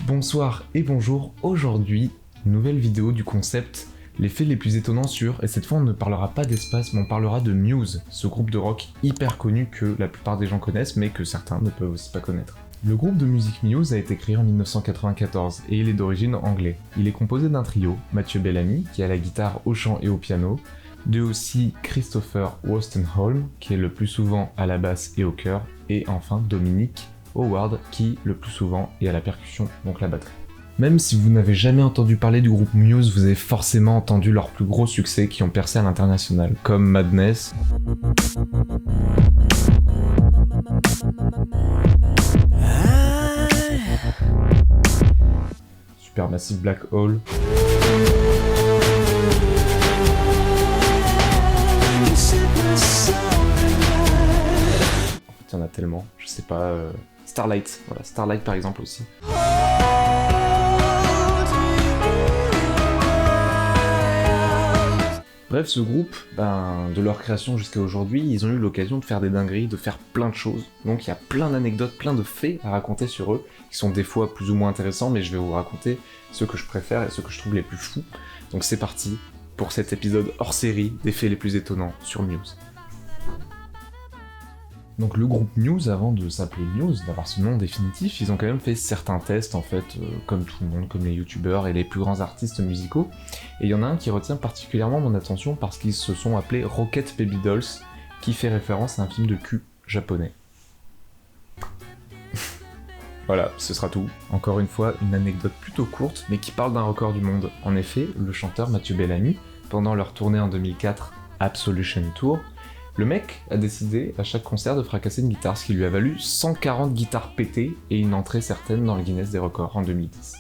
Bonsoir et bonjour, aujourd'hui, nouvelle vidéo du concept les faits les plus étonnants sur, et cette fois on ne parlera pas d'espace mais on parlera de Muse, ce groupe de rock hyper connu que la plupart des gens connaissent mais que certains ne peuvent aussi pas connaître. Le groupe de musique Muse a été créé en 1994 et il est d'origine anglais. Il est composé d'un trio, Mathieu Bellamy qui est à la guitare, au chant et au piano, de aussi Christopher Wostenholm qui est le plus souvent à la basse et au chœur, et enfin Dominic Howard qui le plus souvent est à la percussion, donc la batterie. Même si vous n'avez jamais entendu parler du groupe Muse, vous avez forcément entendu leurs plus gros succès qui ont percé à l'international, comme Madness, Supermassive Black Hole, il y en a tellement, je sais pas, Starlight, voilà, Starlight par exemple aussi. Bref, ce groupe, de leur création jusqu'à aujourd'hui, ils ont eu l'occasion de faire des dingueries, de faire plein de choses. Donc il y a plein d'anecdotes, plein de faits à raconter sur eux, qui sont des fois plus ou moins intéressants, mais je vais vous raconter ceux que je préfère et ceux que je trouve les plus fous. Donc c'est parti pour cet épisode hors série des faits les plus étonnants sur Muse. Donc le groupe Muse, avant de s'appeler Muse, d'avoir ce nom définitif, ils ont quand même fait certains tests en fait, comme tout le monde, comme les youtubeurs et les plus grands artistes musicaux. Et il y en a un qui retient particulièrement mon attention parce qu'ils se sont appelés Rocket Baby Dolls, qui fait référence à un film de cul japonais. Voilà, ce sera tout. Encore une fois, une anecdote plutôt courte, mais qui parle d'un record du monde. En effet, le chanteur Mathieu Bellamy, pendant leur tournée en 2004, Absolution Tour, le mec a décidé à chaque concert de fracasser une guitare, ce qui lui a valu 140 guitares pétées et une entrée certaine dans le Guinness des records en 2010.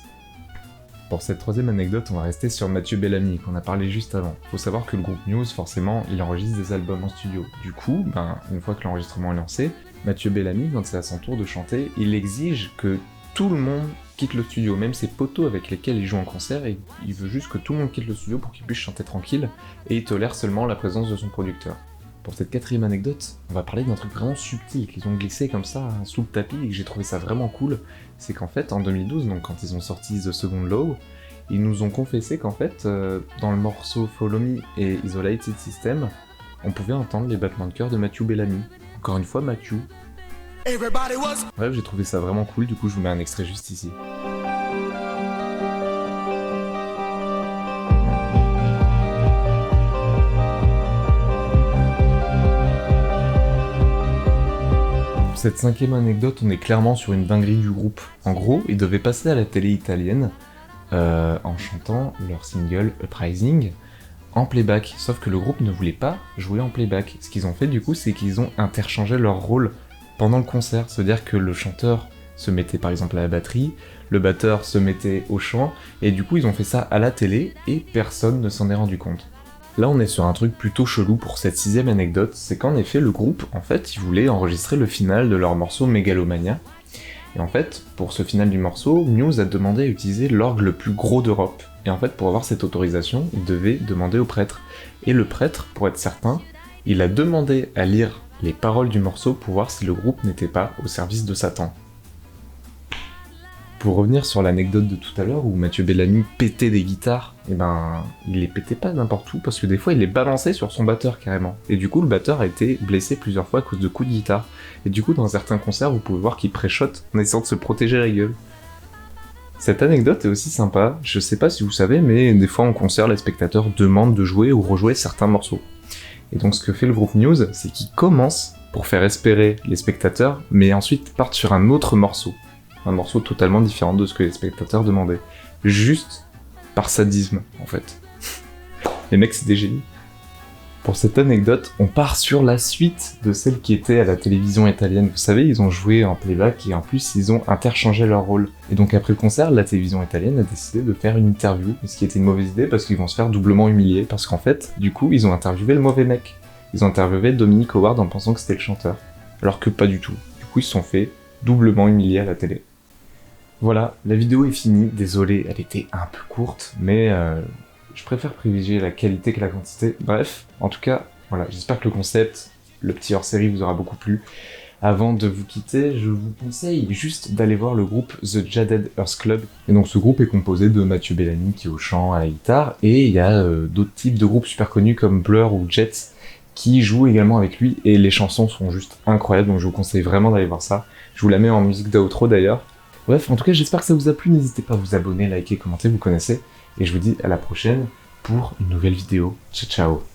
Pour cette troisième anecdote, on va rester sur Mathieu Bellamy, qu'on a parlé juste avant. Faut savoir que le groupe Muse, forcément, il enregistre des albums en studio. Du coup, une fois que l'enregistrement est lancé, Mathieu Bellamy, quand c'est à son tour de chanter, il exige que tout le monde quitte le studio, même ses potos avec lesquels il joue en concert, et il veut juste que tout le monde quitte le studio pour qu'il puisse chanter tranquille, et il tolère seulement la présence de son producteur. Pour cette quatrième anecdote, on va parler d'un truc vraiment subtil qu'ils ont glissé comme ça sous le tapis et que j'ai trouvé ça vraiment cool. C'est qu'en fait, en 2012, donc quand ils ont sorti The Second Law, ils nous ont confessé qu'en fait, dans le morceau Follow Me et Isolated System, on pouvait entendre les battements de cœur de Mathieu Bellamy. Encore une fois, Mathieu. Bref, j'ai trouvé ça vraiment cool, du coup je vous mets un extrait juste ici. Cette cinquième anecdote, on est clairement sur une dinguerie du groupe. En gros, ils devaient passer à la télé italienne en chantant leur single Uprising en playback. Sauf que le groupe ne voulait pas jouer en playback. Ce qu'ils ont fait du coup, c'est qu'ils ont interchangé leur rôle pendant le concert. C'est-à-dire que le chanteur se mettait par exemple à la batterie, le batteur se mettait au chant, et du coup ils ont fait ça à la télé et personne ne s'en est rendu compte. Là on est sur un truc plutôt chelou pour cette sixième anecdote, c'est qu'en effet le groupe, en fait, ils voulaient enregistrer le final de leur morceau Megalomania. Et en fait, pour ce final du morceau, Muse a demandé à utiliser l'orgue le plus gros d'Europe. Et en fait, pour avoir cette autorisation, il devait demander au prêtre. Et le prêtre, pour être certain, il a demandé à lire les paroles du morceau pour voir si le groupe n'était pas au service de Satan. Pour revenir sur l'anecdote de tout à l'heure où Mathieu Bellamy pétait des guitares, il les pétait pas n'importe où parce que des fois il les balançait sur son batteur carrément. Et du coup le batteur a été blessé plusieurs fois à cause de coups de guitare. Et du coup dans certains concerts vous pouvez voir qu'il préchote en essayant de se protéger la gueule. Cette anecdote est aussi sympa, je sais pas si vous savez mais des fois en concert les spectateurs demandent de jouer ou rejouer certains morceaux. Et donc ce que fait le groupe Muse, c'est qu'il commence pour faire espérer les spectateurs mais ensuite partent sur un autre morceau. Un morceau totalement différent de ce que les spectateurs demandaient. Juste par sadisme, en fait. Les mecs, c'est des génies. Pour cette anecdote, on part sur la suite de celle qui était à la télévision italienne. Vous savez, ils ont joué en playback et en plus, ils ont interchangé leur rôle. Et donc après le concert, la télévision italienne a décidé de faire une interview, ce qui était une mauvaise idée parce qu'ils vont se faire doublement humilier. Parce qu'en fait, du coup, ils ont interviewé le mauvais mec. Ils ont interviewé Dominic Howard en pensant que c'était le chanteur. Alors que pas du tout. Du coup, ils se sont fait doublement humilier à la télé. Voilà, la vidéo est finie. Désolé, elle était un peu courte, mais je préfère privilégier la qualité que la quantité. Bref, en tout cas, voilà, j'espère que le concept, le petit hors-série vous aura beaucoup plu. Avant de vous quitter, je vous conseille juste d'aller voir le groupe The Jaded Earth Club. Et donc ce groupe est composé de Mathieu Bellamy qui est au chant, à la guitare, et il y a d'autres types de groupes super connus comme Blur ou Jets qui jouent également avec lui, et les chansons sont juste incroyables, donc je vous conseille vraiment d'aller voir ça. Je vous la mets en musique d'outro d'ailleurs. Bref, en tout cas, j'espère que ça vous a plu, n'hésitez pas à vous abonner, liker, commenter, vous connaissez. Et je vous dis à la prochaine pour une nouvelle vidéo. Ciao ciao.